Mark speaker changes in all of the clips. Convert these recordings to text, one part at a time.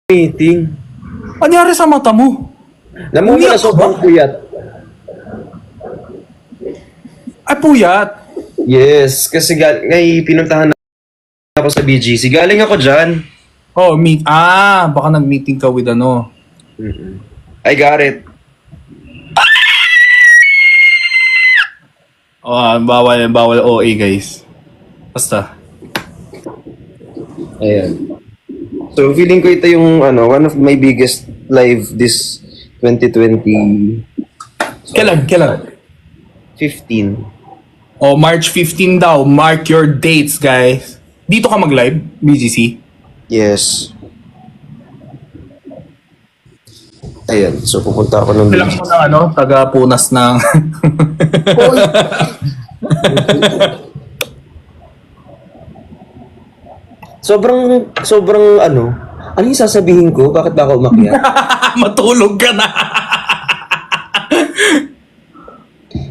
Speaker 1: meeting.
Speaker 2: Anyari sa mata mo?
Speaker 1: Namumula sobrang puyat.
Speaker 2: Ay, puyat.
Speaker 1: Yes, kasi ngay pinuntahan ako sa BGC. Galing ako dyan.
Speaker 2: Oh, baka nag-meeting ka with ano.
Speaker 1: I got it.
Speaker 2: Oh, bawal OA, guys. Basta.
Speaker 1: Ayan. So, feeling ko ito yung one of my biggest live this 2020.
Speaker 2: Kailan?
Speaker 1: 15.
Speaker 2: Oh, March 15 daw. Mark your dates, guys. Dito ka mag-live, BGC?
Speaker 1: Yes. Ayan. So, pupunta ako ng
Speaker 2: Kailangan mo na taga-punas ng...
Speaker 1: sobrang ano yung sasabihin ko? Bakit ba ako umakyat?
Speaker 2: Matulog ka na.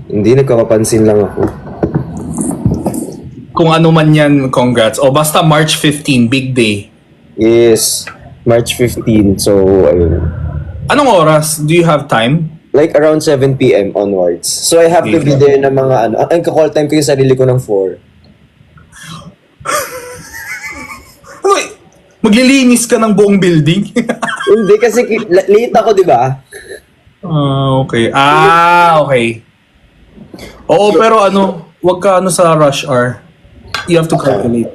Speaker 1: Hindi, nagkakapansin lang ako.
Speaker 2: Kung ano man yan, congrats. O basta March 15, big day.
Speaker 1: Yes. March 15. So, ayun.
Speaker 2: Anong oras? Do you have time?
Speaker 1: Like around 7 p.m. onwards. So, I have to be there na mga Ang call time ko yung sarili ko ng 4.
Speaker 2: Uy, maglilinis ka ng buong building?
Speaker 1: Hindi, kasi late ako, di ba?
Speaker 2: Okay. Okay. Oo, pero wag ka sa rush hour. You have to calculate.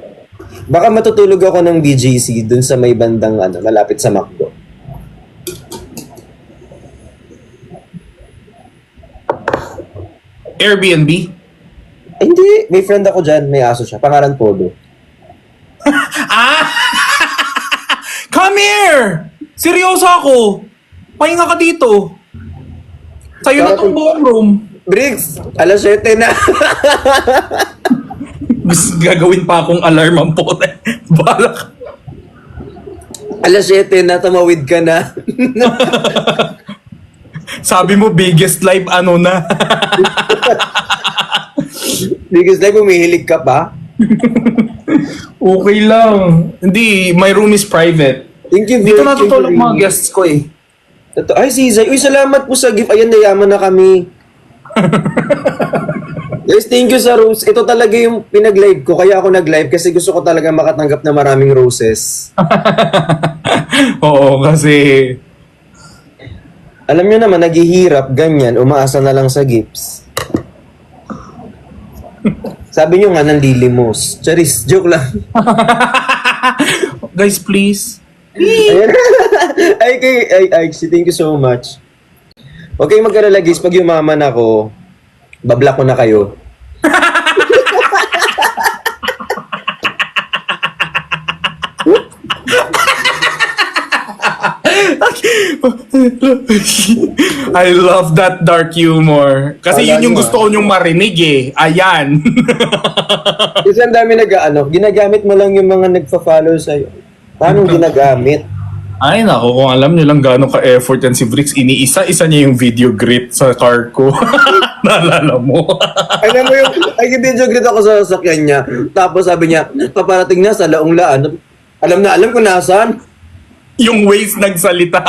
Speaker 1: Baka matutulog ako ng BGC dun sa may bandang malapit sa McDo.
Speaker 2: Airbnb?
Speaker 1: Hindi, may friend ako dyan, may aso siya. Pangalan Podo.
Speaker 2: Come here! Seryoso ako! Pahinga ka dito. Sa'yo na tong buong room.
Speaker 1: Briggs, alas 7 na.
Speaker 2: Gagawin pa akong alarm ang puto. Balak.
Speaker 1: Alas 7 na, tumawid ka na.
Speaker 2: Sabi mo, biggest live na.
Speaker 1: Because like, umihilig ka pa.
Speaker 2: Okay lang. Hindi, my room is private.
Speaker 1: Thank you.
Speaker 2: Dito natutulog mga guests ko eh.
Speaker 1: Ay, si Zay. Uy, salamat po sa gift. Ayan, nayaman na kami. Guys, thank you sa rose. Ito talaga yung pinag-live ko. Kaya ako nag-live kasi gusto ko talaga makatanggap na maraming roses.
Speaker 2: Oo, kasi...
Speaker 1: Alam nyo naman, naghihirap, ganyan, umaasa na lang sa gifts. Sabi nyo nga, nanlilimos. Charis, joke lang.
Speaker 2: Guys, please.
Speaker 1: Ayan. Ay, thank you so much. Okay, mag-alala guys, pag yumaman ako, bablock ko na kayo.
Speaker 2: I love that dark humor. Kasi
Speaker 1: Ayan
Speaker 2: yun yung
Speaker 1: nga.
Speaker 2: gusto ko nyong marinig eh. Ayan.
Speaker 1: Kasi ang dami ginagamit mo lang yung mga nagpa-follow sa'yo. Paano ginagamit?
Speaker 2: Ay nako, kung alam nyo lang gano'ng ka-effort yan si Bricks, iniisa-isa niya yung video grit sa car ko. Naalala mo?
Speaker 1: Alam mo yung, video grid ako sa sasakyan niya. Tapos sabi niya, paparating na sa Laong Laan. Alam ko nasaan.
Speaker 2: Yung Waze nagsalita.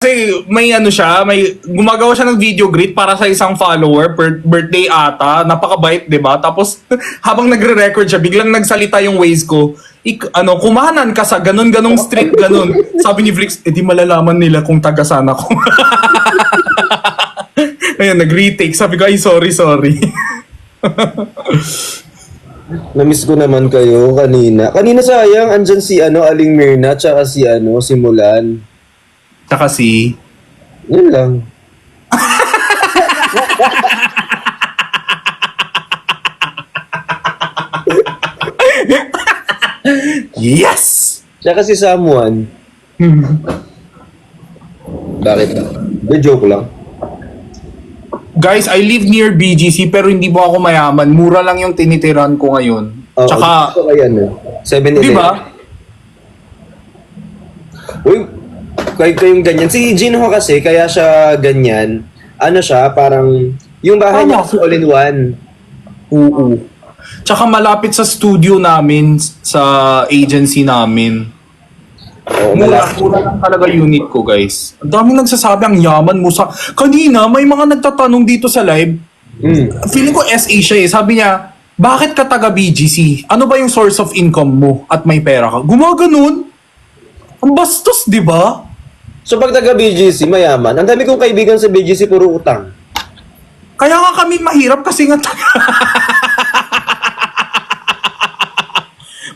Speaker 2: kasi may siya, may gumagawa siya ng video grid para sa isang follower per birthday ata. Napakabait, 'di ba? Tapos habang nagre-record siya, biglang nagsalita yung Waze ko. Kumanan ka sa ganun street ganun. Sabi ni Flix, di malalaman nila kung taga sana ko. Ayun, nag-retake. Sabi ko, ay sorry.
Speaker 1: Namiss ko naman kayo kanina. Kanina sayang, andyan si Aling Mirna, tsaka si Mulan.
Speaker 2: Tsaka si...
Speaker 1: Yun lang.
Speaker 2: Yes!
Speaker 1: Tsaka si Samuan. Bakit ba? Joke lang.
Speaker 2: Guys, I live near BGC pero hindi po ako mayaman. Mura lang yung tinitiran ko ngayon. Tsaka...
Speaker 1: Gusto ko yan, 7-Eleven.
Speaker 2: Di ba?
Speaker 1: Uy, kayong ganyan. Si Jinho kasi, kaya siya ganyan. Ano siya, parang... Yung bahay niya kasi all-in-one.
Speaker 2: Oo. Tsaka malapit sa studio namin, sa agency namin.
Speaker 1: Oo,
Speaker 2: Mura lang talaga unit ko, guys. Ang daming nagsasabi, ang yaman mo sa... Kanina, may mga nagtatanong dito sa live. Feeling ko SA siya eh. Sabi niya, bakit ka taga BGC? Ano ba yung source of income mo at may pera ka? Gumaganon. Ang bastos, di ba?
Speaker 1: So pag taga BGC, mayaman. Ang dami kong kaibigan sa BGC, puro utang.
Speaker 2: Kaya nga kami mahirap kasi nga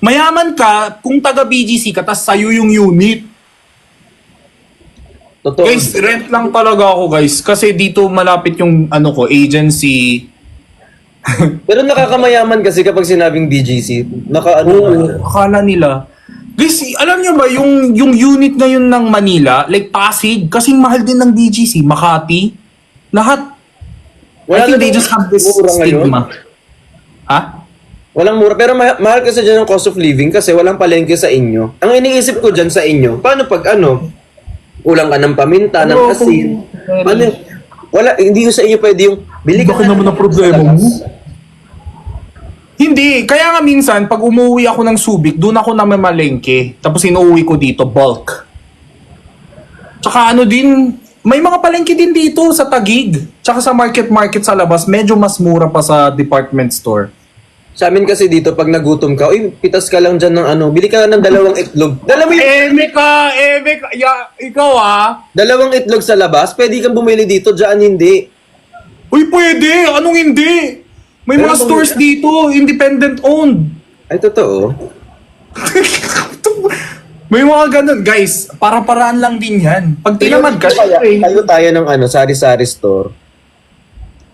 Speaker 2: mayaman ka kung taga BGC ka, tas sa'yo yung unit.
Speaker 1: Totoo.
Speaker 2: Guys, rent lang talaga ako, guys. Kasi dito malapit yung agency.
Speaker 1: Pero nakakamayaman kasi kapag sinabing BGC,
Speaker 2: Oo, akala nila. Guys, alam nyo ba, yung unit ngayon ng Manila, like Pasig, kasing mahal din ng BGC, Makati, lahat. I think they just have this stigma. Ha?
Speaker 1: Walang mura. Pero mahal kasi dyan ang cost of living kasi walang palengke sa inyo. Ang iniisip ko dyan sa inyo, paano pag ulang ka ng paminta, ng
Speaker 2: Oo,
Speaker 1: asin. Hindi ko sa inyo pwede yung bili ka
Speaker 2: Bakit naman ang problema mo? Hindi. Kaya nga minsan, pag umuwi ako ng Subic, doon ako na mamalengke. Tapos inuuwi ko dito, bulk. Tsaka din, may mga palengke din dito sa Taguig. Tsaka sa market sa labas, medyo mas mura pa sa department store.
Speaker 1: Sa amin kasi dito, pag nagutom ka, uy, pitas ka lang dyan ng bili ka ng 2 itlog. Dala mo yung
Speaker 2: Eme ka! Ikaw ah!
Speaker 1: 2 itlog sa labas, pwede kang bumili dito, dyan hindi.
Speaker 2: Uy, pwede! Anong hindi? May
Speaker 1: Pero
Speaker 2: mga stores dito, independent owned.
Speaker 1: Ay, totoo.
Speaker 2: May mga ganun. Guys, para-paraan lang din yan. Pag tinamad ka, syempre.
Speaker 1: Tayo ng sari-sari store.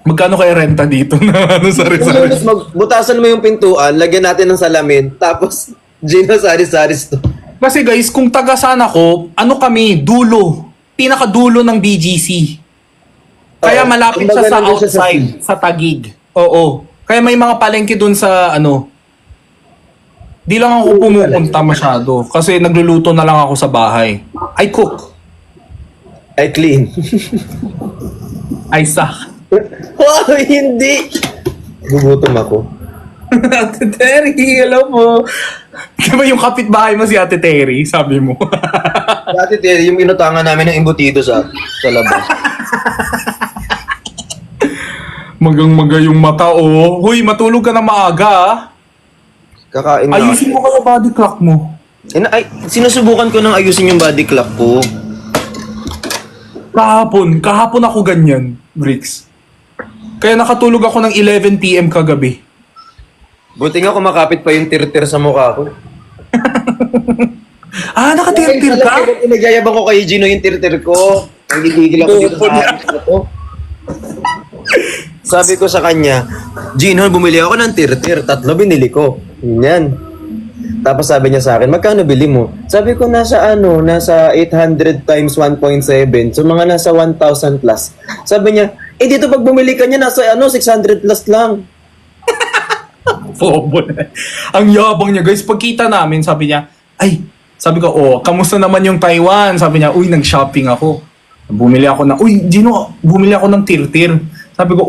Speaker 2: Magkano kaya renta dito na sari-sari?
Speaker 1: Butasan mo yung pintuan, lagyan natin ng salamin, tapos Gino sari-sari store.
Speaker 2: Kasi guys, kung taga-san ako, kami, dulo. Pinaka-dulo ng BGC. Kaya
Speaker 1: Oo,
Speaker 2: malapit
Speaker 1: kumbaga
Speaker 2: siya sa
Speaker 1: nandun siya sa
Speaker 2: outside, sa Taguig. Oo. Kaya may mga palengke dun sa Di lang ako pumupunta masyado. Kasi nagluluto na lang ako sa bahay. I cook.
Speaker 1: I clean.
Speaker 2: I suck.
Speaker 1: Oh, hindi! Gugutom ako.
Speaker 2: Ate Terry, hello mo. Di ba yung kapitbahay mo si Ate Terry, sabi mo?
Speaker 1: Dati, Terry, yung inutangan namin ng imbutido sa labas.
Speaker 2: Magang-maga yung mata, oh. Huy, matulog ka na maaga, ah.
Speaker 1: Kakain na.
Speaker 2: Ayusin mo kaya body clock mo.
Speaker 1: Sinusubukan ko ng ayusin yung body clock ko.
Speaker 2: Kahapon ako ganyan, Bricks. Kaya nakatulog ako ng 11 PM kagabi.
Speaker 1: Buti nga kumakapit pa yung tir-tir sa mukha ko.
Speaker 2: Nakatirtir ka?
Speaker 1: Nagyayabang ko kay Gino yung tir-tir ko. Nagigigil ako dito sa akin ko. Sabi ko sa kanya, Gino, bumili ako ng tir-tir. 3 binili ko. Yan. Tapos sabi niya sa akin, magkano bili mo? Sabi ko, nasa 800 times 1.7. So mga nasa 1,000 plus. Sabi niya, dito pag bumili ka niya, nasa 600 plus lang.
Speaker 2: Bobo na. Ang yabang niya, guys. Pagkita namin, sabi niya, sabi ko, kamusta naman yung Taiwan? Sabi niya, nag-shopping ako. Bumili ako Gino, bumili ako ng tir-tir. Sabi ko,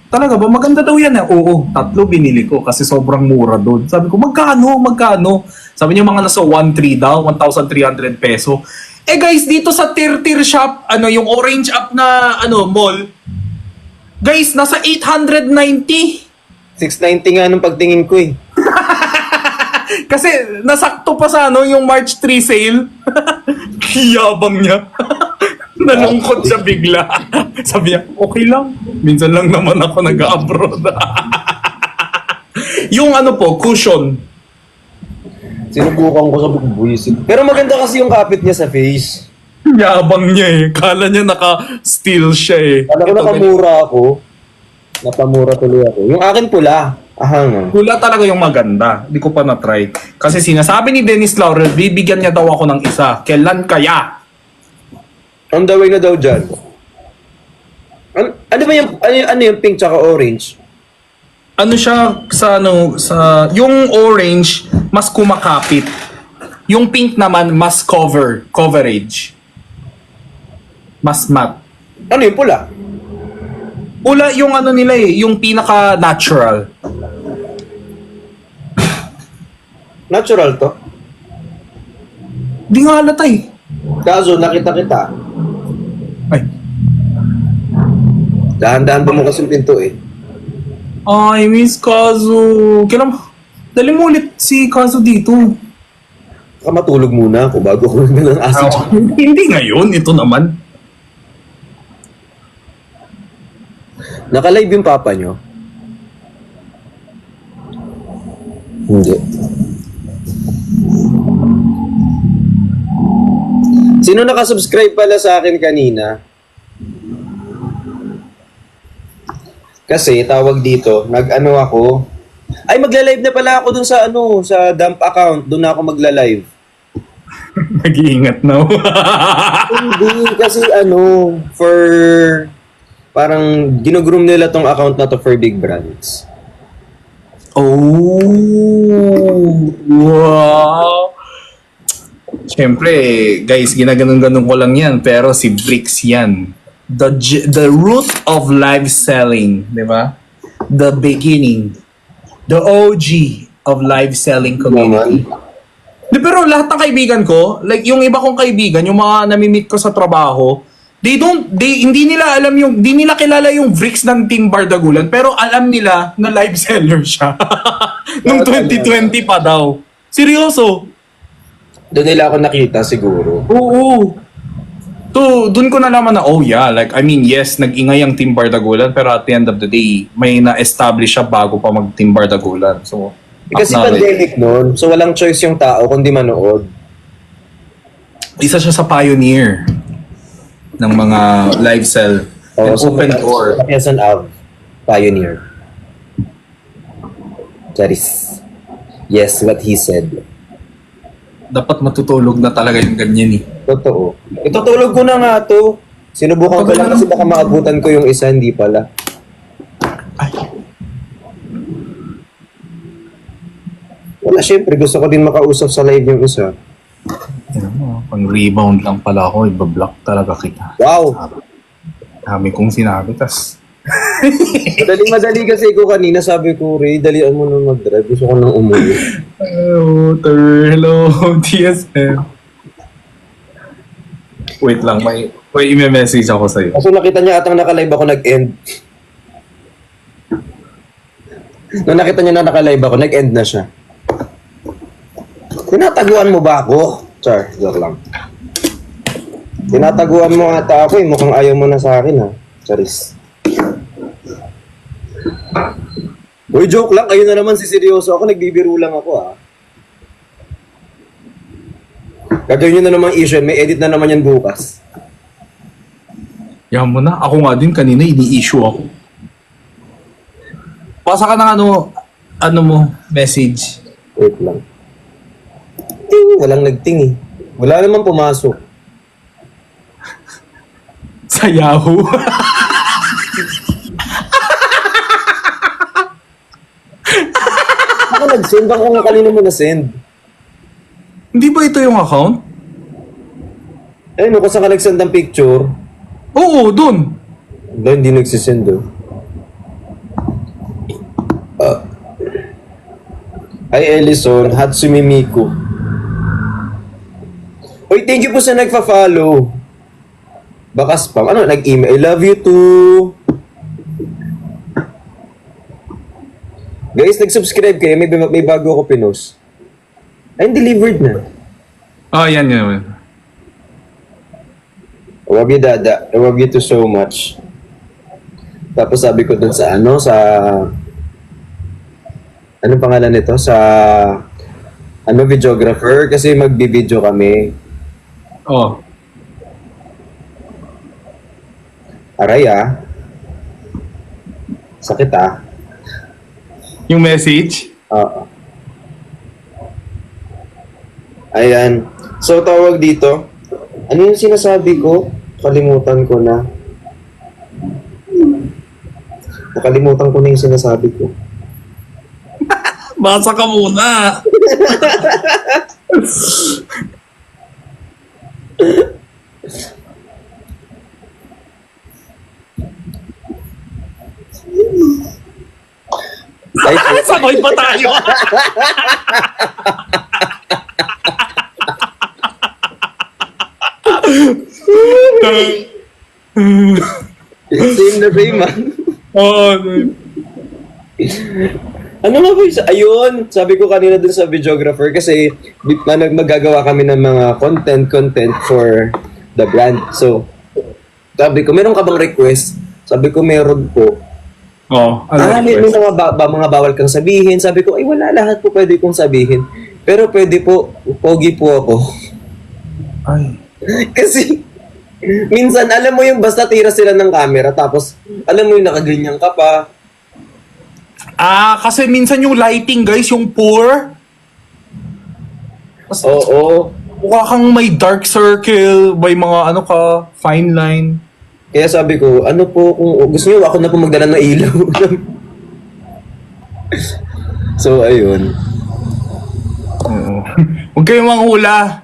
Speaker 2: talaga ba? Maganda daw yan. Oo, 3 binili ko kasi sobrang mura doon. Sabi ko, magkano? Sabi niya, mga nasa 1,300 daw, 1,300 peso. Guys, dito sa tir-tir shop, yung orange up na, mall, guys, nasa 890.
Speaker 1: 690 nga nung pagtingin ko eh.
Speaker 2: Kasi nasakto pa sa yung March 3 sale. Kiyabang niya. Nalungkot siya bigla. Sabi niya, okay lang. Minsan lang naman ako nag-abroad. Yung cushion.
Speaker 1: Sinubukan ko sa buwisit. Pero maganda kasi yung kapit niya sa face.
Speaker 2: Yabang niya eh. Kala niya naka-steal siya eh.
Speaker 1: Kala ko nakamura ako. Napamura tuloy ako. Yung akin pula. Ahang.
Speaker 2: Pula talaga yung maganda. Hindi ko pa na-try. Kasi sinasabi ni Dennis Laurel, bibigyan niya daw ako ng isa. Kailan kaya?
Speaker 1: On the way na daw dyan. Ano ba yung pink tsaka orange?
Speaker 2: Siya yung orange mas kumakapit. Yung pink naman mas coverage. Mas matte.
Speaker 1: Ano yung pula?
Speaker 2: Pula yung nila yung pinaka natural.
Speaker 1: Natural to.
Speaker 2: Di nga halata eh.
Speaker 1: Kaso nakita kita.
Speaker 2: Ay.
Speaker 1: Dahan-dahan bumukas yung pinto eh.
Speaker 2: Ay, Miss Kazu. Kailan, dali mo ulit si Kazu dito.
Speaker 1: Baka matulog muna ako bago ko ng acid.
Speaker 2: Hindi ngayon, ito naman.
Speaker 1: Naka-live yung papa nyo? Hindi. Sino nakasubscribe pala sa akin kanina? Kasi tawag dito, nag-ano ako. Ay, magla-live na pala ako dun sa sa dump account. Doon na ako magla-live.
Speaker 2: Nag-iingat na.
Speaker 1: Hindi, kasi for parang ginugroom nila tong account na to for big brands.
Speaker 2: Oh, wow. Siyempre, guys, ginaganon-ganon ko lang yan, pero si Bricks yan. The root of live selling, di ba? The beginning. The OG of live selling community. Di, pero lahat ng kaibigan ko, like yung iba kong kaibigan, yung mga nami-meet ko sa trabaho, hindi nila kilala yung Bricks ng Team Bardagulan, pero alam nila na live seller siya. Nung 2020 pa daw. Seryoso.
Speaker 1: Doon nila ako nakita siguro.
Speaker 2: Oo. Doon ko nalaman na, oh yeah, like, I mean, yes, nag-ingay ang Team Bardagulan, pero at the end of the day, may na-establish siya bago pa mag-Team Bardagulan. So,
Speaker 1: Kasi
Speaker 2: acknowledge.
Speaker 1: pandemic noon, so walang choice yung tao kundi manood.
Speaker 2: Isa siya sa pioneer ng mga live sell and open door.
Speaker 1: Quezon Ave, pioneer. Charis. Yes, what he said.
Speaker 2: Dapat matutulog na talaga yung ganyan eh.
Speaker 1: Totoo. Itutulog ko na nga to. Sinubukan ko lang kasi baka maabutan ko yung isa, hindi pala.
Speaker 2: Ay.
Speaker 1: Wala, syempre, gusto ko din makausap sa live yung isa.
Speaker 2: Pang rebound lang pala ako, ibablock talaga kita.
Speaker 1: Wow!
Speaker 2: Dami kong sinabi, tas
Speaker 1: Madali kasi ko kanina, sabi ko, Ray, dalian mo na mag-drive. Gusto ko nang umuwi.
Speaker 2: Hello, TSM. Wait lang, may i-message ako sa'yo.
Speaker 1: Kaso nakita niya atang naka-live ako, nag-end. Nung nakita niya na naka-live ako, nag-end na siya. Tinataguan mo ba ako? Char, joke lang. Tinataguan mo ata ako eh. Mukhang ayaw mo na sa akin ha. Charis. Uy, joke lang. Ayun na naman si seryoso ako. Nagbibiro lang ako ha. Gagawin nyo na namang issue. May edit na naman yan bukas.
Speaker 2: Yan mo na. Ako nga din kanina, ini-issue ako. Pasa ka ng ano mo, message.
Speaker 1: Wait lang. Ting! Walang nagting eh. Wala naman pumasok.
Speaker 2: Sa Yahoo.
Speaker 1: Ako nag-send. Baka nga kanina mo na-send.
Speaker 2: Hindi ba ito yung account?
Speaker 1: Ayun, kung saan ka nag-send ng picture.
Speaker 2: Oo, dun.
Speaker 1: Wala, hindi nagsisend oh. Ay, Ellison, Hatsumi Miku. Uy, thank you po sa nagpa-follow. Baka spam. Ano, nag-email. I love you too. Guys, nag-subscribe kayo. May bago ako pinost. Ay, delivered na.
Speaker 2: Yan yun.
Speaker 1: I love you, Dada. I love you too so much. Tapos sabi ko dun sa anong pangalan nito? Sa videographer. Kasi magbi-video kami.
Speaker 2: Oh.
Speaker 1: Aray ah. Sakit ah.
Speaker 2: Yung message?
Speaker 1: Oo. Ayan. So, tawag dito. Ano yung sinasabi ko? Kalimutan ko na. Nakalimutan ko na yung sinasabi ko.
Speaker 2: Basa ka muna.
Speaker 1: Ay,
Speaker 2: Sabay pa tayo.
Speaker 1: Same na same, ah.
Speaker 2: Oo.
Speaker 1: Ano nga ba isa? Ayun, sabi ko kanina dun sa videographer kasi magagawa kami ng mga content for the brand. So, sabi ko, meron ka bang request? Sabi ko, meron po.
Speaker 2: Oh,
Speaker 1: May mga, mga bawal kang sabihin. Sabi ko, ay wala, lahat po pwede kong sabihin. Pero pwede po, pogi po ako.
Speaker 2: Ay.
Speaker 1: Kasi, minsan, alam mo yung basta tira sila ng camera, tapos, alam mo yung nakaganyan ka pa.
Speaker 2: Kasi minsan yung lighting, guys, yung poor.
Speaker 1: Oo.
Speaker 2: Mukha kang may dark circle, may mga ano ka, fine line.
Speaker 1: Kaya sabi ko, ano po, kung gusto niyo, ako na po magdala ng ilaw. So, ayun.
Speaker 2: Oo. Huwag kayong manghula.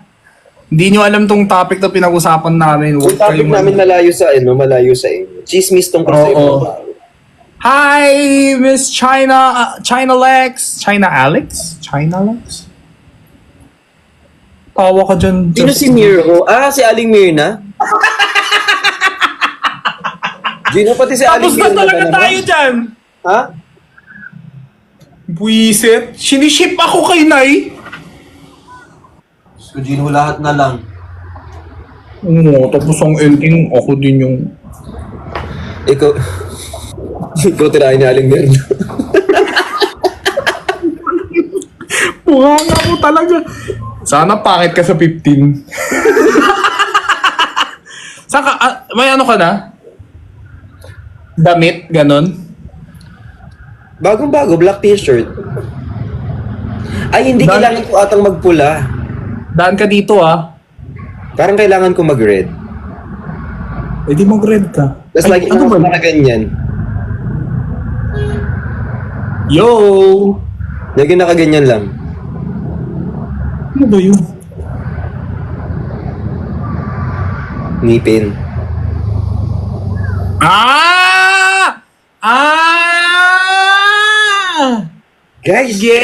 Speaker 2: Hindi nyo alam tong topic na pinag-usapan namin.
Speaker 1: Yung topic namin malayo sa inyo. Chismis tungkol sa
Speaker 2: Oo.
Speaker 1: ibang tao.
Speaker 2: Hi, Miss China, China Lex. China Alex? China Lex? Tawa ka dyan.
Speaker 1: Sino si Mirko? Si Aling Mirna? Gino, pati si Aling
Speaker 2: Tapos na
Speaker 1: Mirna
Speaker 2: talaga
Speaker 1: naman.
Speaker 2: tayo dyan.
Speaker 1: Ha?
Speaker 2: Buisit. Siniship ako kay Nay.
Speaker 1: So, Gino, lahat na lang.
Speaker 2: Oo, tapos ang ending, ako din yung...
Speaker 1: Ikaw tirahin ni Aling Mirna.
Speaker 2: Mukha nga mo talaga. Sana pangit ka sa 15. Saka, may ano ka na? Damit, ganon?
Speaker 1: Bagong-bago, black t-shirt. Ay, hindi kailangan ko atang magpula.
Speaker 2: Daan ka dito
Speaker 1: Parang kailangan ko mag-red.
Speaker 2: Eh di mag-red ka.
Speaker 1: Tapos lagi
Speaker 2: ano ba?
Speaker 1: ako nakaganyan.
Speaker 2: Yo!
Speaker 1: Lagi nakaganyan lang.
Speaker 2: Ano ba yun?
Speaker 1: Ngipin. Guys!
Speaker 2: Gets!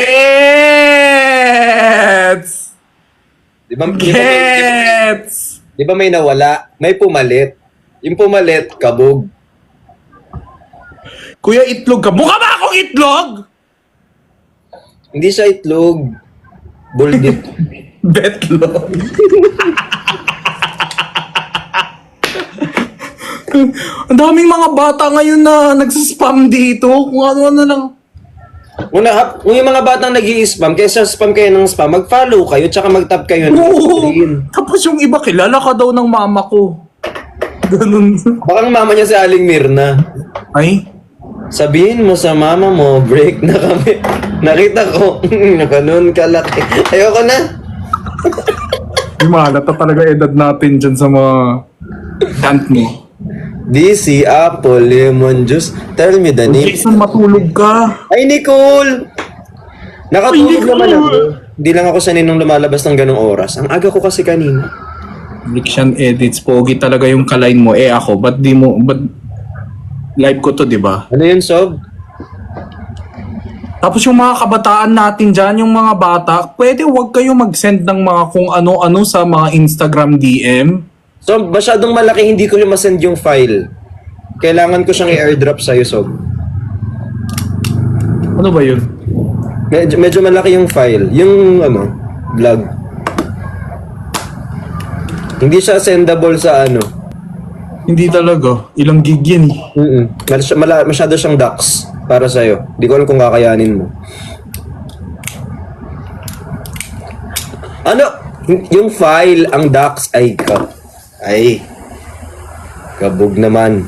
Speaker 1: Di ba,
Speaker 2: Gets!
Speaker 1: di ba may nawala? May pumalit. Yung pumalit, kabog.
Speaker 2: Kuya, itlog ka. Mukha ba akong itlog?
Speaker 1: Hindi siya itlog. Buldit.
Speaker 2: Betlog. Ang daming mga bata ngayon na nagsispam dito. Kung ano-ano lang.
Speaker 1: Kung yung mga batang nag-i-spam, kaysa spam kayo ng spam, mag-follow kayo, tsaka mag-tap kayo ng
Speaker 2: Oo.
Speaker 1: screen.
Speaker 2: Tapos yung iba, kilala ka daw ng mama ko. Ganun.
Speaker 1: Baka ang mama niya si Aling Mirna.
Speaker 2: Ay?
Speaker 1: Sabihin mo sa mama mo, break na kami. Nakita ko, ganun kalaki. Ayoko na.
Speaker 2: Yung mahalata talaga edad natin dyan sa mga chant mo.
Speaker 1: DC, apple, lemon juice. Tell me the name.
Speaker 2: Jason, matulog ka.
Speaker 1: Ay, Nicole! Nakatulog
Speaker 2: Ay, Nicole!
Speaker 1: naman ako. Hindi lang ako sanay nung lumalabas ng ganong oras. Ang aga ko kasi kanina.
Speaker 2: Diction edits, pogi talaga yung kalain mo. Ako, ba't live ko to, di ba?
Speaker 1: Ano yun, Sob?
Speaker 2: Tapos yung mga kabataan natin dyan, yung mga bata, pwede wag kayo mag-send ng mga kung ano-ano sa mga Instagram DM.
Speaker 1: So, masyadong malaki, hindi ko yung masend yung file. Kailangan ko siyang i-airdrop sa'yo, Sob.
Speaker 2: Ano ba yun?
Speaker 1: Medyo malaki yung file. Yung, vlog. Hindi siya sendable sa
Speaker 2: Hindi talaga. Ilang gig yan eh.
Speaker 1: Masyado siyang docs para sa'yo. Hindi ko alam kung kakayanin mo. Yung file, ang docs, kabog naman.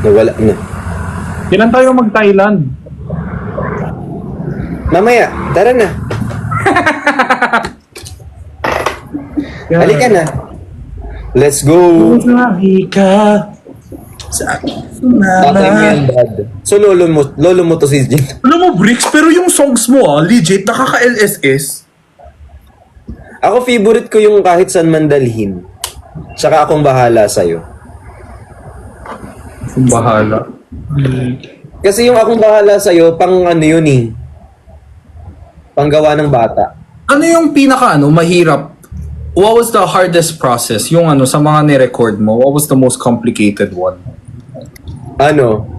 Speaker 1: Nawala na.
Speaker 2: Kailan tayo mag-Thailand?
Speaker 1: Mamaya, tara na. Halika na. Let's go.
Speaker 2: Halika.
Speaker 1: Tatay mo yan, dad. So, lolo mo to si Jin.
Speaker 2: Alam mo, Bricks, pero yung songs mo legit, nakaka-LSS.
Speaker 1: Ako, favorite ko yung kahit saan man dalhin. Tsaka akong bahala sa'yo.
Speaker 2: Kung bahala.
Speaker 1: Kasi yung akong bahala sa'yo, pang yun eh. Panggawa ng bata.
Speaker 2: Ano yung mahirap? What was the hardest process? Yung sa mga ni-record mo, what was the most complicated one?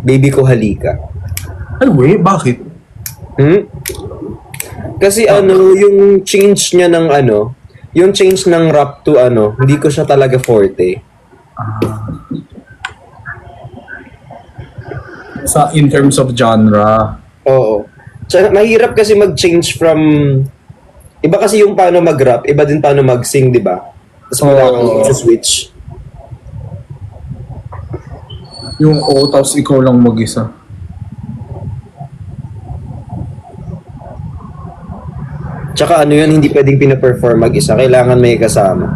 Speaker 1: Baby ko halika.
Speaker 2: Bakit?
Speaker 1: Kasi yung change niya ng yung change ng rap to hindi ko siya talaga forte.
Speaker 2: In terms of genre.
Speaker 1: Oo. Tsaka mahirap kasi mag-change from iba kasi yung paano mag-rap, iba din paano mag-sing, di ba? Tapos wala kang switch.
Speaker 2: Yung tapos ikaw lang mag-isa.
Speaker 1: Tsaka yun, hindi pwedeng pina-perform mag-isa. Kailangan may kasama.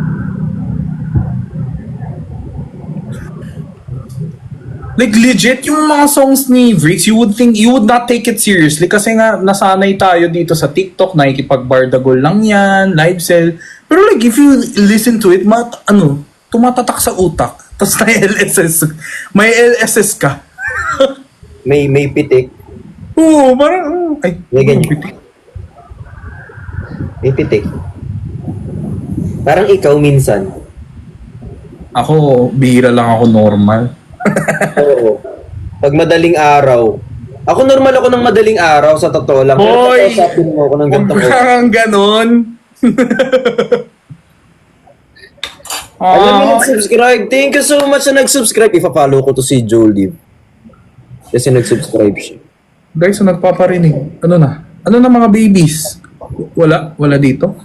Speaker 2: Like legit, yung mga songs ni Vrix, you would not take it seriously kasi nga nasanay tayo dito sa TikTok, nakikipag-bardagol lang yan, live sell. Pero like if you listen to it, tumatatak sa utak. Tapos may LSS ka.
Speaker 1: May pitik.
Speaker 2: Oo, parang,
Speaker 1: May ganyan.
Speaker 2: pitik.
Speaker 1: May pitik. Parang ikaw minsan.
Speaker 2: Ako, bihira lang ako normal.
Speaker 1: Oo. Pag madaling araw. Ako normal ako ng madaling araw sa totoo lang. Pero
Speaker 2: Hoy!
Speaker 1: pagkasapin mo ako ng ganito ko.
Speaker 2: Parang ganon.
Speaker 1: Alam mo, nag-subscribe. Thank you so much na nag-subscribe. Ipa-follow ko to si Jolie. Kasi nag-subscribe siya.
Speaker 2: Guys, nagpaparinig. Ano na mga babies? Wala dito?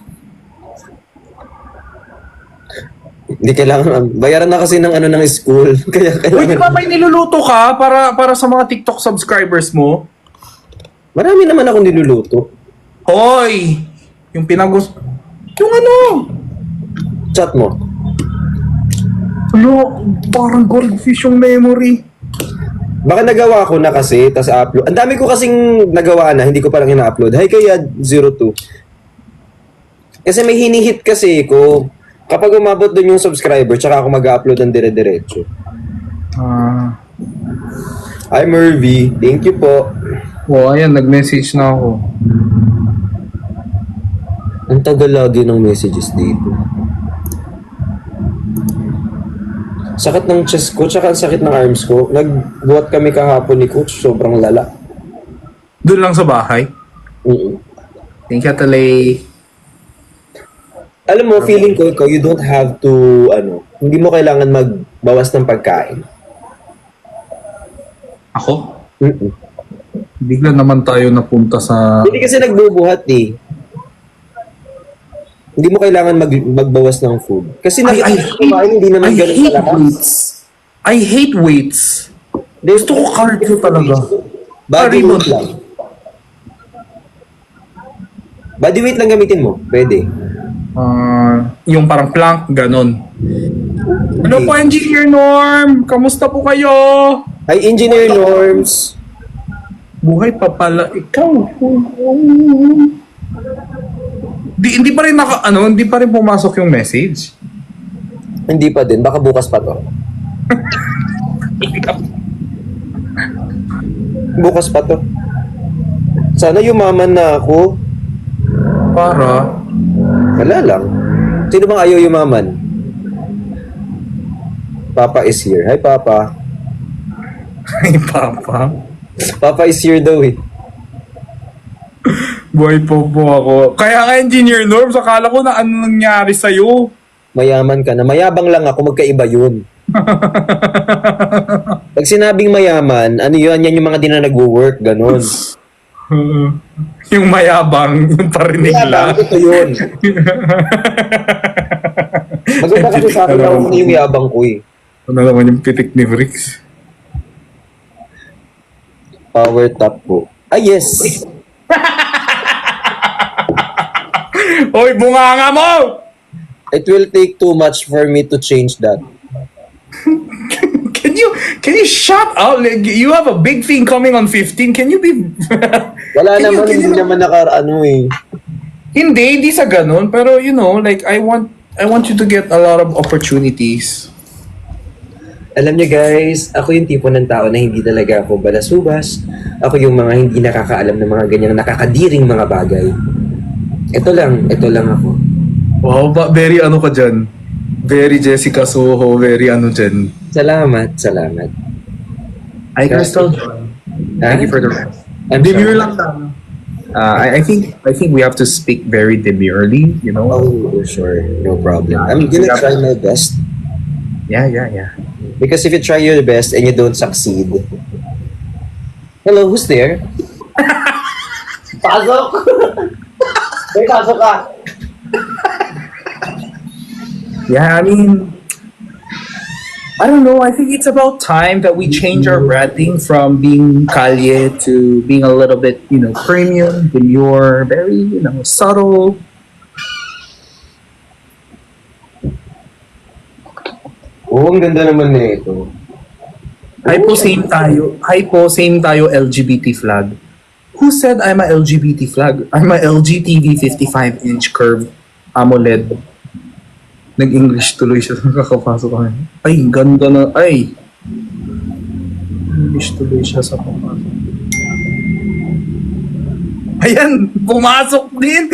Speaker 1: Hindi kailangan. Bayaran na kasi ng ng school. Kaya
Speaker 2: Wait,
Speaker 1: kailangan.
Speaker 2: may niluluto ka para sa mga TikTok subscribers mo?
Speaker 1: Marami naman akong niluluto.
Speaker 2: Hoy! Yung
Speaker 1: Chat mo.
Speaker 2: Parang goldfish yung memory.
Speaker 1: Baka nagawa ko na kasi, tas upload. Ang dami ko kasing nagawa na, hindi ko pa lang ina-upload. Hi kaya 02. Kasi may hinihit kasi ko. Kapag umabot doon yung subscriber, tsaka ako mag-upload ng dire-diretso. Hi Mervy, thank you po.
Speaker 2: Ayan, nag-message na ako.
Speaker 1: Ang tagal lagi ng messages dito. Sakit ng chest ko, tsaka ang sakit ng arms ko. Nagbuhat kami kahapon ni coach, sobrang lala.
Speaker 2: Doon lang sa bahay? Thank you, Talay.
Speaker 1: Alam mo, feeling ko ikaw, you don't have to, hindi mo kailangan magbawas ng pagkain.
Speaker 2: Ako? Bigla naman tayo napunta sa...
Speaker 1: Hindi kasi nagbubuhat eh. Hindi mo kailangan magbawas ng food. Kasi kumain, hindi naman ganun kalakas.
Speaker 2: I hate weights. Gusto ko cardio talaga.
Speaker 1: Body weight lang. Body weight lang gamitin mo. Pwede.
Speaker 2: Yung parang plank, ganon. Hello po, Engineer Norm! Kamusta po kayo?
Speaker 1: Hi, Engineer Norms.
Speaker 2: Buhay pa pala ikaw. Hindi pa rin hindi pa rin pumasok yung message.
Speaker 1: Hindi pa din. Baka bukas pa to. Bukas pa to. Sana yumaman na ako.
Speaker 2: Para?
Speaker 1: Wala lang. Sino bang ayaw yumaman? Papa is here. Hi, Papa.
Speaker 2: Ay, Papa.
Speaker 1: Papa is here daw eh.
Speaker 2: Buhay po ako. Kaya nga, Engineer Norm, akala ko na ano nangyari sa'yo.
Speaker 1: Mayaman ka na. Mayabang lang ako. Magkaiba yun. Pag sinabing mayaman, yan yung mga di na nag-work. Ganon.
Speaker 2: Yung mayabang, yung parinig lang.
Speaker 1: Ito yun. Maganda kasi sa akin ako yung yabang ko eh.
Speaker 2: Ano naman yung pitik ni Vrix?
Speaker 1: Power top po. Yes!
Speaker 2: Oy, bunganga mo!
Speaker 1: It will take too much for me to change that.
Speaker 2: Can you shut up? Like, you have a big thing coming on 15. Can you be...
Speaker 1: Wala naman, hindi naman eh.
Speaker 2: Hindi sa ganun. Pero like, I want you to get a lot of opportunities.
Speaker 1: Alam niyo guys, ako yung tipo ng tao na hindi talaga ako balasubas. Ako yung mga hindi nakakaalam ng mga ganyang nakakadiring mga bagay. ito lang ako.
Speaker 2: Wow, very ano ka dyan. Very Jessica Soho, very ano dyan.
Speaker 1: Salamat, salamat.
Speaker 2: Hi, Crystal John.
Speaker 1: Ha?
Speaker 2: Thank you for the rest.
Speaker 1: I'm
Speaker 2: Demure
Speaker 1: sorry.
Speaker 2: lang tayo. I think we have to speak very demurely, you know?
Speaker 1: Oh, sure. No problem. I'm gonna try my best.
Speaker 2: Yeah.
Speaker 1: Because if you try your best and you don't succeed. Hello, who's there? Pasok! May pasok ka!
Speaker 2: Yeah, I mean, I don't know. I think it's about time that we change our branding from being Kalye to being a little bit, you know, premium, demure, very, you know, subtle.
Speaker 1: Oo, ang ganda naman na ito.
Speaker 2: Hi po, same tayo LGBT flag. Who said I'm a LGBT flag? I'm a LG TV 55-inch curved AMOLED. Nag-English tuloy siya sa kakapasok kami. Ay, ganda na. Ay! English tuloy siya sa papasok. Ayan! Pumasok din!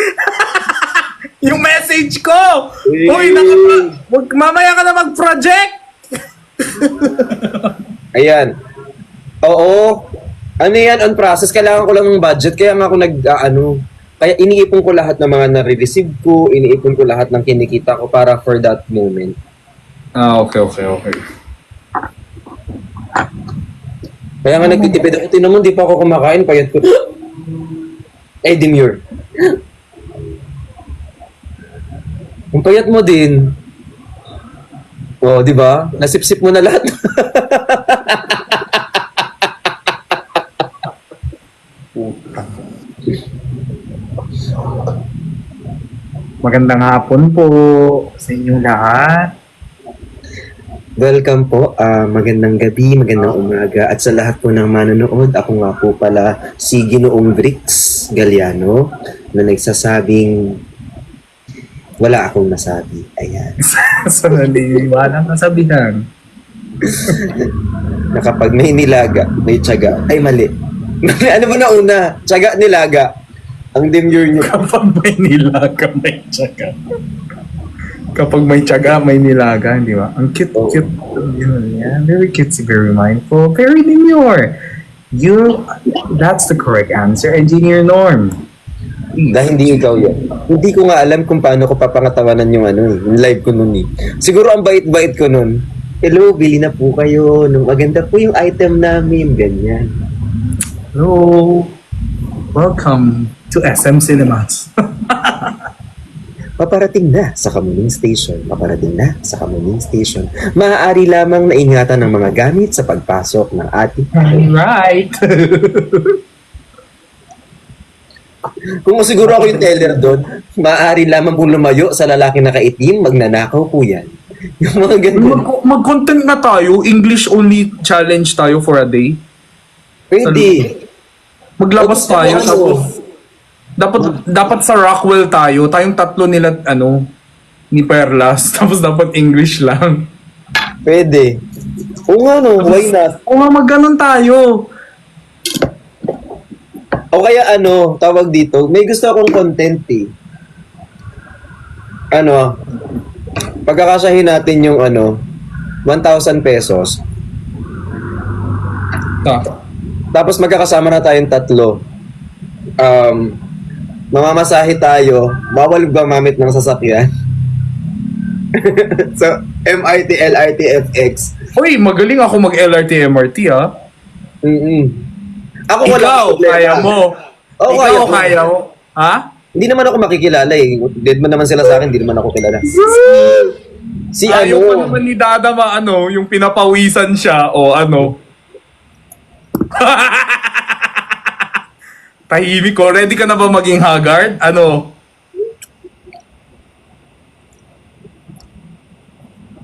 Speaker 2: Yung message ko! Uy, mamaya ka na mag-project!
Speaker 1: Ayan. Oo. Ano yan, on process. Kailangan ko lang ng budget. Kaya nga ako kaya iniipon ko lahat ng mga nare-receive ko, iniipon ko lahat ng kinikita ko para for that moment.
Speaker 2: Ah, okay.
Speaker 1: Kaya nga nagtitipid ako. Tinan mo, di pa ako kumakain. Payat ko. Eh, demure. Ang payat mo din. Oh, di ba? Nasipsip mo na lahat.
Speaker 2: Magandang hapon po sa inyong lahat.
Speaker 1: Welcome po. Magandang gabi, magandang umaga. At sa lahat po ng manonood, ako nga po pala si Ginoong Brix Galliano na nagsasabing wala akong nasabi. Ayan.
Speaker 2: Sa naliwalang kasabihan.
Speaker 1: Na kapag may nilaga, may tiyaga. Ay, mali. Ano ba na una? Tiyaga, nilaga. Ang demure niyo.
Speaker 2: Kapag may nilaga, may tiyaga. Kapag may tiyaga, may nilaga, di ba? Ang cute. Yeah, very cutesy, very mindful, very demure. That's the correct answer, Engineer Norm.
Speaker 1: Dahil hindi ikaw yun. Hindi ko nga alam kung paano ko papangatawanan yung yung live ko nun eh. Siguro ang bait-bait ko nun. Hello, bili na po kayo. Maganda po yung item namin. Ganyan.
Speaker 2: Hello. Welcome to SM Cinemas.
Speaker 1: Paparating na sa Kamuning Station. Paparating na sa Kamuning Station. Maaari lamang na ingatan ng mga gamit sa pagpasok ng ating...
Speaker 2: Right.
Speaker 1: Kung siguro ako yung teller doon, maaari lamang pong lumayo sa lalaki na kaitim, magnanakaw po yan. Yung mga ganun.
Speaker 2: Mag-content na tayo, English only challenge tayo for a day.
Speaker 1: Pwede.
Speaker 2: Maglabas tayo tapos dapat sa Rockwell tayo, tayong tatlo nila ni Perlas tapos dapat English lang.
Speaker 1: Pwede. Oo nga no, why not?
Speaker 2: O nga magganon tayo.
Speaker 1: O kaya tawag dito, may gusto akong content eh. Pagkakasahin natin yung 1,000 pesos. Tapos magkakasama na tayong tatlo. Mamamasahe tayo, bawal gumamit ng sasakyan. So, MRT, LRT, FX.
Speaker 2: Uy, magaling ako mag-LRT, MRT Ako
Speaker 1: wala
Speaker 2: ikaw,
Speaker 1: akong problema.
Speaker 2: kaya mo.
Speaker 1: Oo,
Speaker 2: Ikaw,
Speaker 1: ko.
Speaker 2: kaya mo. Ha?
Speaker 1: Hindi naman ako makikilala eh. Dead man naman sila sa akin, hindi naman ako kilala. Si
Speaker 2: Ayaw pa naman ni Dada yung pinapawisan siya o Tahimik ko. Ready ka na ba maging haggard?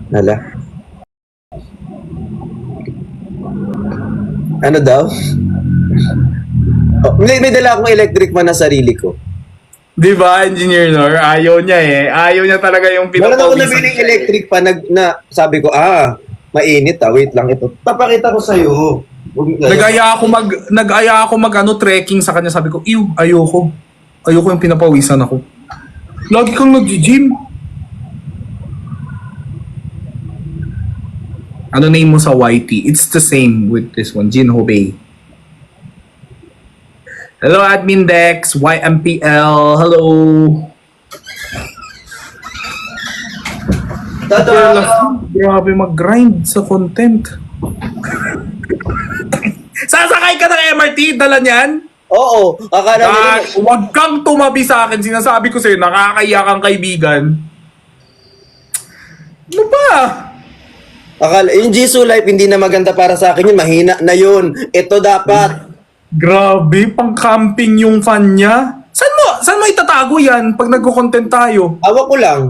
Speaker 1: Hala. Ano daw? May dala akong electric man na sarili ko.
Speaker 2: Di ba, Engineer Nor? Ayaw niya eh. Ayaw niya talaga yung
Speaker 1: Wala na ako
Speaker 2: pinapawisan.
Speaker 1: nabiling electric pa na sabi ko, mainit wait lang ito. Papakita ko sa'yo.
Speaker 2: Nag-aya ako mag trekking sa kanya. Sabi ko, ayoko yung pinapawisan ako. Lagi kang nag-gym. Ano name mo sa YT? It's the same with this one, Jin Hobei. Hello, Admin Dex, YMPL, hello. Grabe mag-grind sa content. Sasakay ka ng MRT, dala niyan?
Speaker 1: Oo, akala mo
Speaker 2: Ah, huwag kang tumabi sa akin. Sinasabi ko sa'yo, nakakaya kang kaibigan. Ano ba?
Speaker 1: yung Jisoo Life hindi na maganda para sa akin yun, mahina na yun. Ito dapat.
Speaker 2: Grabe, pang-camping yung fan niya. Saan mo itatago yan pag nagko-content tayo?
Speaker 1: Awa ko lang.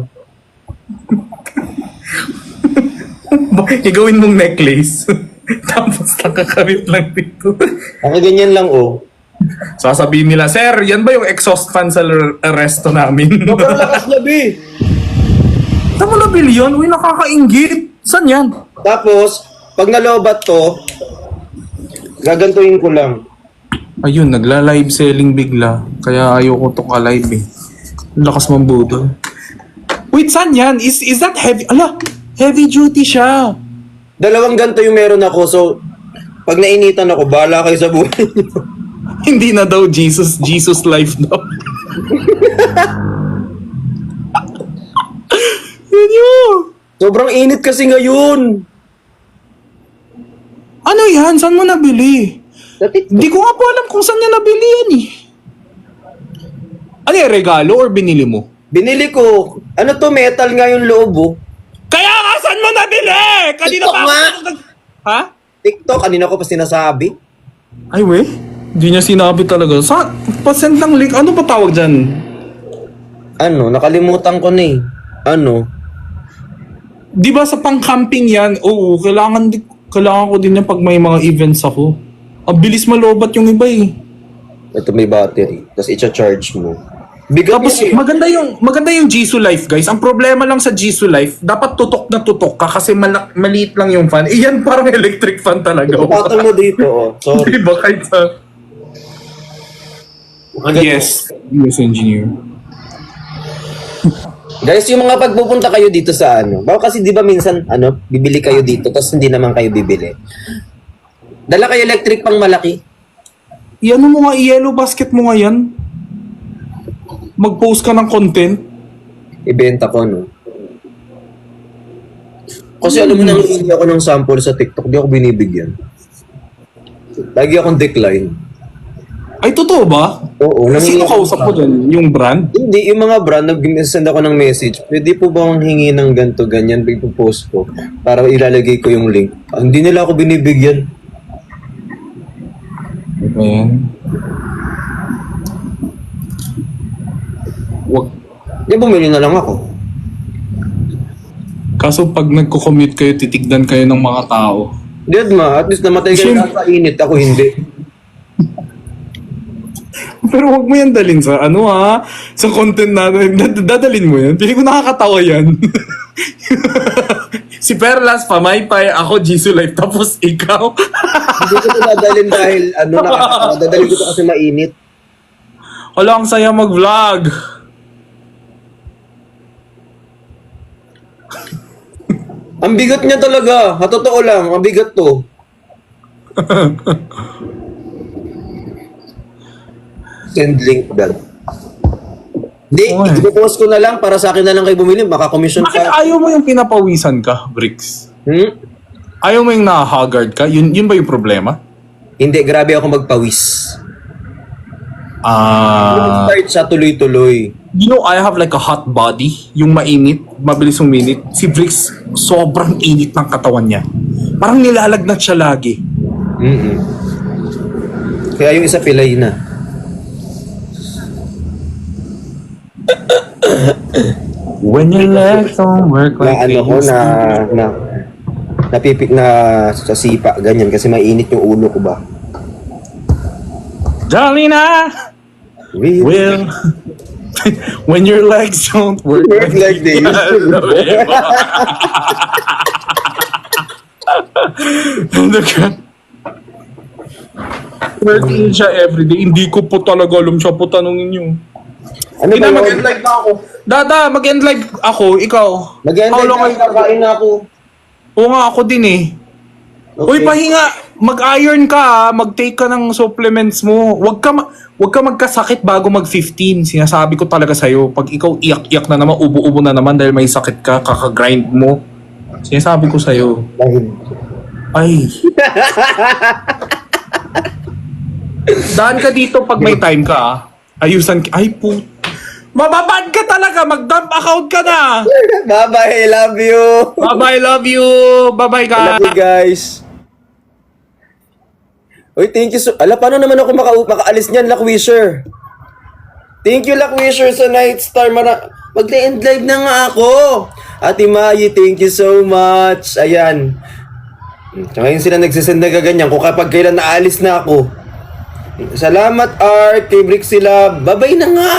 Speaker 2: Igawin mong necklace. Tapos nakakabit lang dito.
Speaker 1: Ang ganyan lang, oh.
Speaker 2: Sasabihin nila, Sir, yan ba yung exhaust fan sa resto namin?
Speaker 1: Sobrang lakas na, B.
Speaker 2: Saan mo nabili yun? Uy, nakakaingit. Saan yan?
Speaker 1: Tapos, pag nalobat to, gagantuin ko lang.
Speaker 2: Ayun, nagla-live selling bigla. Kaya ayoko to ka-live eh. Ang lakas mong budol. Wait, saan yan? Is that heavy? Ala, heavy duty siya.
Speaker 1: Dalawang ganto yung meron ako, so pag nainitan ako, bahala kayo sa buhay.
Speaker 2: Hindi na daw Jesus life daw. Yun yun.
Speaker 1: Sobrang init kasi ngayon.
Speaker 2: Ano yan? Saan mo nabili?
Speaker 1: Sa TikTok.
Speaker 2: Hindi ko nga po alam kung saan niya nabili yan eh. Ano yan, regalo or binili mo?
Speaker 1: Binili ko. Ano to, metal nga yung loob, oh.
Speaker 2: Kaya nga, saan mo nabili? Kanina
Speaker 1: TikTok
Speaker 2: pa
Speaker 1: nga.
Speaker 2: Ha?
Speaker 1: TikTok, kanina ko pa sinasabi.
Speaker 2: Ay, we? Hindi niya sinabi talaga. Pa-send ng link. Ano ba tawag dyan?
Speaker 1: Ano, nakalimutan ko na eh. Ano?
Speaker 2: Di ba sa pang-camping yan? Oo, kailangan ko din yan pag may mga events ako. Ang bilis malobat yung iba eh.
Speaker 1: Ito may battery. Tapos i-charge mo. Bigat
Speaker 2: Tapos
Speaker 1: niya eh.
Speaker 2: maganda yung Jisoo Life, guys. Ang problema lang sa Jisoo Life, dapat tutok na tutok ka kasi maliit lang yung fan. Iyan parang electric fan talaga.
Speaker 1: Patang mo dito, oh. Sorry.
Speaker 2: Di ba kahit sa... Yes, engineer.
Speaker 1: Guys, yung mga pagpupunta kayo dito sa ano, baka kasi di ba minsan, bibili kayo dito, tapos hindi naman kayo bibili. Dala kayo electric pang malaki.
Speaker 2: Iyan mo nga, i-yellow basket mo nga yan. Mag-post ka ng content.
Speaker 1: Ibenta ko, no? Kasi alam mo, nangihingi ako ng sample sa TikTok, di ako binibigyan. Lagi akong decline.
Speaker 2: Ay, totoo ba?
Speaker 1: Oo.
Speaker 2: Sino kausap mo dyan? Yung brand?
Speaker 1: Hindi, yung mga brand, nag-send ako ng message. Pwede po bang hingi ng ganito, ganyan, ipopost ko para ilalagay ko yung link. Hindi nila ako binibigyan.
Speaker 2: Man. Wag.
Speaker 1: Di bumili na lang ako.
Speaker 2: Kaso pag nagko-commute kayo, titignan kayo ng mga tao.
Speaker 1: Dead ma, at least namatay kayo sa init, ako hindi.
Speaker 2: Pero wag mo yan dalhin sa sa content natin. Dadalhin mo yan. Pili ko nakakatawa yan. Si Perlas, Pamaypay, ako, Jisoo Life, tapos ikaw.
Speaker 1: Hindi ko ito dadalhin dahil nakakatawa. Dadalhin ko ito kasi mainit.
Speaker 2: Wala, ang saya mag-vlog.
Speaker 1: Ang bigat niya talaga. Totoo lang, ang bigat to. Send link dal. Hindi,
Speaker 2: Okay.
Speaker 1: ipopost ko na lang para sa akin na lang kayo bumili. Maka-commission
Speaker 2: Bakit
Speaker 1: pa.
Speaker 2: ayaw mo yung pinapawisan ka, Bricks? Ayaw mo yung na-haggard ka? Yun ba yung problema?
Speaker 1: Hindi, grabe ako magpawis. Start siya tuloy-tuloy.
Speaker 2: You know, I have like a hot body. Yung mainit, mabilis uminit. Si Bricks, sobrang init ng katawan niya. Parang nilalagnat siya lagi.
Speaker 1: Kaya yung isa pilay na.
Speaker 2: When your legs don't work
Speaker 1: Na ano ko napipik na sa sipa, ganyan. Kasi mainit yung ulo ko ba.
Speaker 2: Jolina will when your legs don't work
Speaker 1: like this.
Speaker 2: Working siya everyday. Hindi ko po talaga alam siya po tanungin niyo.
Speaker 1: Ano
Speaker 2: Hindi
Speaker 1: ba
Speaker 2: na,
Speaker 1: yun?
Speaker 2: mag-end live na ako. Dada, mag-end live ako. Ikaw.
Speaker 1: Mag-end
Speaker 2: How long
Speaker 1: na, kakain na ako.
Speaker 2: Oo nga, ako din eh. Uy,
Speaker 1: Okay.
Speaker 2: pahinga. Mag-iron ka ha. Mag-take ka ng supplements mo. Huwag ka magkasakit bago mag-15. Sinasabi ko talaga sa'yo. Pag ikaw iyak-iyak na naman, ubo-ubo na naman dahil may sakit ka, kakagrind mo. Sinasabi ko sa'yo.
Speaker 1: Dahil.
Speaker 2: Ay. Daan ka dito pag may time ka ah. Ayusan ka. Ay po. Mababad ka talaga. Mag-dump account ka na.
Speaker 1: Bye-bye, I love you.
Speaker 2: Bye-bye, love you. Bye-bye
Speaker 1: I
Speaker 2: ka.
Speaker 1: love you guys. Uy, thank you so... Ala, paano naman ako makaalis niyan, Lackwisher? Thank you, Lackwisher, sa Nightstar. Mag-end live na nga ako. Ate Mayi, thank you so much. Ayan. Tsaka yun sila nagsisend na gaganyan kung kapag kailan naalis na ako. Salamat, Art, kay Brixila. Babay na nga.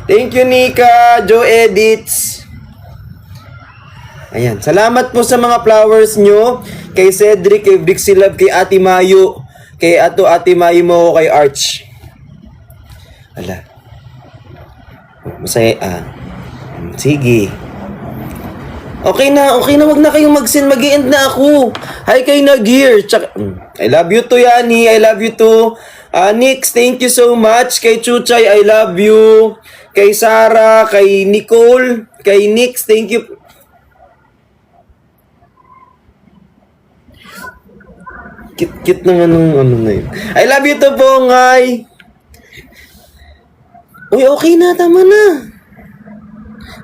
Speaker 1: Thank you, Nika, Joe Edits. Ayan. Salamat po sa mga flowers nyo. Kay Cedric, kay Brixilab, kay Ate Mayu. Kay Ate Mayu mo, kay Arch. Ala. Masaya. Sige. Okay na. Wag na kayong mag-send. Mag-i-end na ako. Hi kay Nagir. Tsaka, I love you to, Yani. I love you to. Nix, thank you so much. Kay Chuchay, I love you. Kay Sarah, kay Nicole, kay Nix, thank you. Cute naman nung ano na yun. I love you to, Bongay. Uy, okay na. Tama na.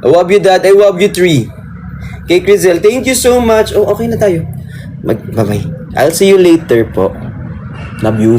Speaker 1: I love you, Dad. I love you, Tree. Kay Crizel, thank you so much. Oh, okay na tayo. Bye-bye. I'll see you later po. Love you.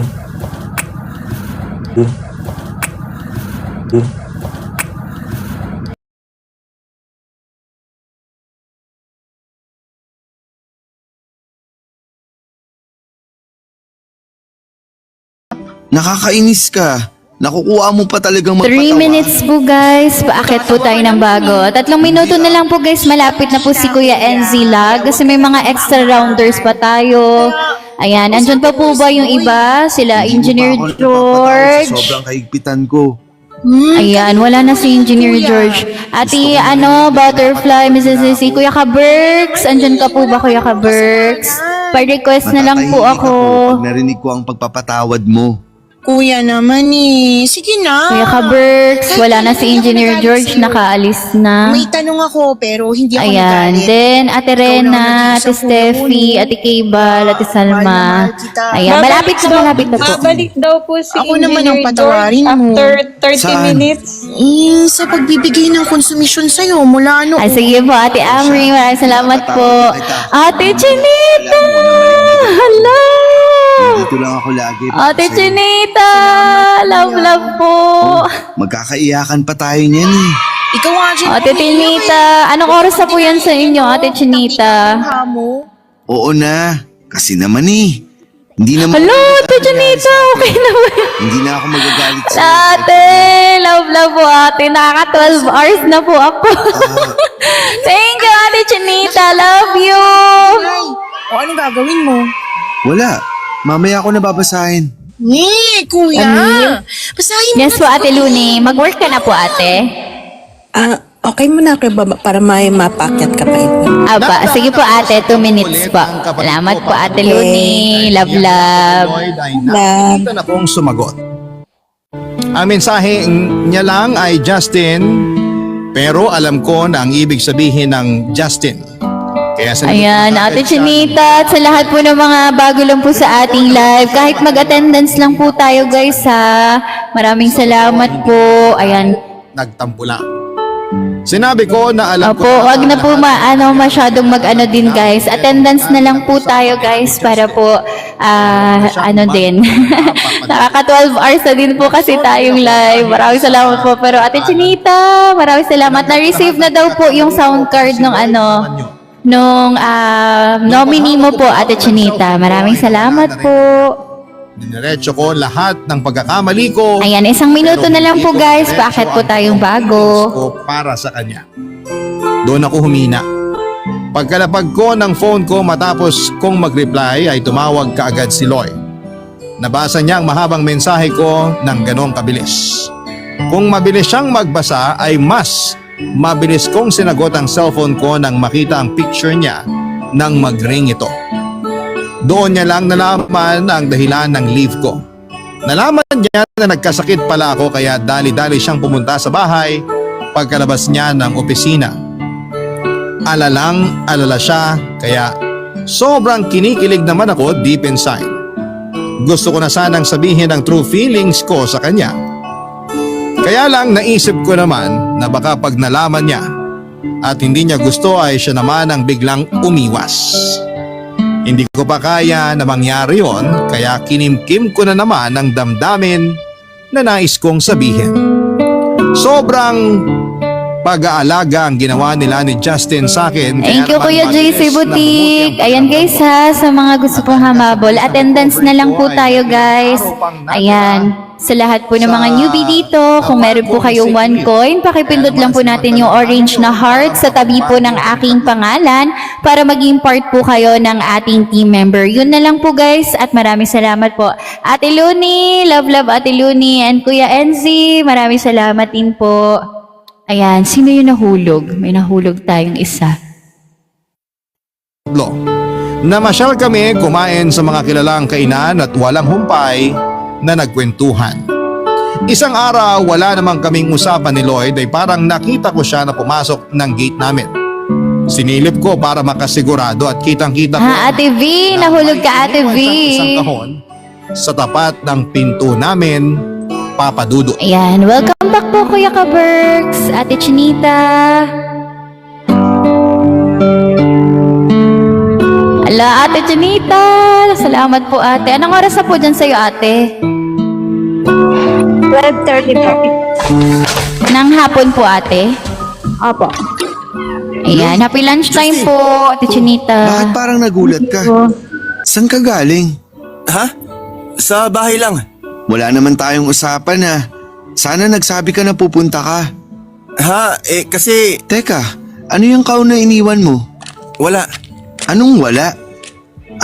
Speaker 3: Nakakainis ka. Nakukuha mo pa talagang
Speaker 4: 3
Speaker 3: magpatawa.
Speaker 4: minutes po guys, paakit po tayo ng bago. 3 minuto na lang po guys, malapit na po si Kuya NZ Lag kasi may mga extra rounders pa tayo. Ayan, andyan pa po ba yung iba? Sila Engineer
Speaker 3: Hindi mo pa ako napapatawad
Speaker 4: George.
Speaker 3: sa sobrang kahigpitan ko.
Speaker 4: Ayan, wala na si Engineer George. Ati, Butterfly, Mrs. C, Kuya Ka-Berks. Andyan ka po ba, Kuya Ka-Berks? Pa-request na lang po
Speaker 3: Matatahimik
Speaker 4: ako.
Speaker 3: Pag narinig ko ang pagpapatawad mo.
Speaker 5: Kuya naman eh. Sige na.
Speaker 4: Kuya Ka-Berks, wala na si Engineer George, nakaalis na.
Speaker 5: May tanong ako pero hindi ako
Speaker 4: Ayan,
Speaker 5: nagalit.
Speaker 4: then Ate Rena, Ate Steffi, Ate Keibal, Ate Salma. Ayan, malapit na po.
Speaker 6: Babalik daw po si
Speaker 5: Ako naman ang
Speaker 6: Engineer
Speaker 5: patawarin
Speaker 6: George
Speaker 5: mo.
Speaker 6: after 30
Speaker 3: Saan?
Speaker 6: minutes.
Speaker 5: Sa pagbibigay ng konsumisyon sa'yo mula
Speaker 4: Ay, sige po, Ate Amri, maraming salamat po. Ate Chinita! Hala!
Speaker 3: Dito lang ako lagi.
Speaker 4: Ate
Speaker 3: Kasi
Speaker 4: Chinita! Love po!
Speaker 3: magkakaiyakan pa tayo niyan eh.
Speaker 5: Ikaw nga dyan.
Speaker 4: Ate Chinita, anong oras na po yan sa inyo, Ate Chinita?
Speaker 5: Mo.
Speaker 3: Oo na. Kasi naman eh. Hindi naman.
Speaker 4: Hala, Ate Chinita, okay naman.
Speaker 3: Hindi na ako magagalit sa
Speaker 4: Ate, love po ate. Nakaka 12 hours na po ako. Thank you, Ate Chinita. Love you.
Speaker 5: Ay, o anong gagawin mo?
Speaker 3: Wala. Mamaya ako nababasahin.
Speaker 5: Kuya.
Speaker 4: Amir?
Speaker 5: Basahin mo
Speaker 4: Yes po, Ate Luni. Mag-work ka na po, ate.
Speaker 7: Okay mo na para may mapakyat ka pa ito.
Speaker 4: Aba, sige po, ate. 2 minutes po. Salamat po, Ate Luni. Love.
Speaker 8: Lloyd ay nakikita na pong sumagot. Ang mensahe niya lang ay Justin, pero alam ko na ang ibig sabihin ng Justin. Kaya sa
Speaker 4: Ayan, Ate Chinita, at sa lahat po ng mga bago lang po sa ating live, kahit mag-attendance lang po tayo guys ha. Maraming salamat po. Ayan.
Speaker 8: nagtampo lang. Sinabi ko na alam
Speaker 4: Opo, wag na po masyadong mag-ano din guys. Attendance na lang po tayo guys para po din. Nakaka 12 hours na din po kasi tayong live. Maraming salamat po. Pero Ate Chinita, maraming salamat. Na-receive na daw po yung sound card nung nominee mo po, Ate Chinita. Maraming salamat po.
Speaker 8: Diniretso ko lahat ng pagkakamali ko.
Speaker 4: Ayan, 1 minuto na lang po guys. Bakit po tayong bago?
Speaker 8: Ko para sa kanya. Doon ako humina. Pagkalapag ko ng phone ko matapos kong mag-reply ay tumawag kaagad si Lloyd. Nabasa niya ang mahabang mensahe ko ng ganong kabilis. Kung mabilis siyang magbasa ay mas mabilis kong sinagot ang cellphone ko nang makita ang picture niya nang mag-ring ito. Doon niya lang nalaman ang dahilan ng leave ko. Nalaman niya na nagkasakit pala ako kaya dali-dali siyang pumunta sa bahay pagkalabas niya ng opisina. Alala siya kaya sobrang kinikilig naman ako deep inside. Gusto ko na sanang sabihin ang true feelings ko sa kanya. Kaya lang naisip ko naman na baka pag nalaman niya at hindi niya gusto ay siya naman ang biglang umiwas. Hindi ko pa kaya na mangyari yon kaya kinimkim ko na naman ang damdamin na nais kong sabihin. Sobrang pag-aalaga ang ginawa nila ni Justin sa akin.
Speaker 4: Thank you,
Speaker 8: naman
Speaker 4: Kuya
Speaker 8: mabilis
Speaker 4: JC
Speaker 8: na
Speaker 4: Butik.
Speaker 8: mabuti ang
Speaker 4: Ayan guys ha, sa mga gusto pong hamabol. Attendance na lang po tayo guys. Ayan. Sa lahat po ng mga newbie dito, kung meron po kayong 1 coin, pakipindot lang po natin yung orange na heart sa tabi po ng aking pangalan para maging part po kayo ng ating team member. Yun na lang po guys at maraming salamat po. Ate Luni, love Ate Luni, and Kuya Enzi, maraming salamat din po. Ayan, sino yung nahulog? May nahulog tayong isa.
Speaker 8: Namasyal kami kumain sa mga kilalang kainan at walang humpay na nagkwentuhan. Isang araw wala namang kaming usapan ni Lloyd ay parang nakita ko siya na pumasok ng gate namin. Sinilip ko para makasigurado at kitang-kita ko
Speaker 4: Ate V, nahulog ka Ate V.
Speaker 8: isang kahon sa tapat ng pinto namin, Papa Dudut.
Speaker 4: Ayan, welcome back po Kuya Kaberks, Ate Chinita. Ala, Ate Chinita. Salamat po ate. Anong oras na po dyan sa'yo ate?
Speaker 6: 12:30 po.
Speaker 4: Nang hapon po ate?
Speaker 6: Opo.
Speaker 4: Ayan, happy lunchtime po, Ate Chinita.
Speaker 3: Bakit parang nagulat ka? Saan ka galing?
Speaker 9: Ha? Sa bahay lang.
Speaker 3: Wala naman tayong usapan ha. Sana nagsabi ka na pupunta ka.
Speaker 9: Ha? Kasi
Speaker 3: Teka, ano yung kaon na iniwan mo?
Speaker 9: wala.
Speaker 3: Anong wala?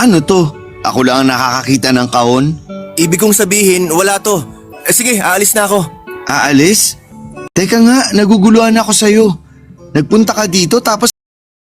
Speaker 3: Ano to? Ako lang ang nakakakita ng kaon?
Speaker 9: Ibig kong sabihin, wala to. Sige, aalis na ako.
Speaker 3: Aalis? Teka nga, naguguluhan ako sa'yo. Nagpunta ka dito tapos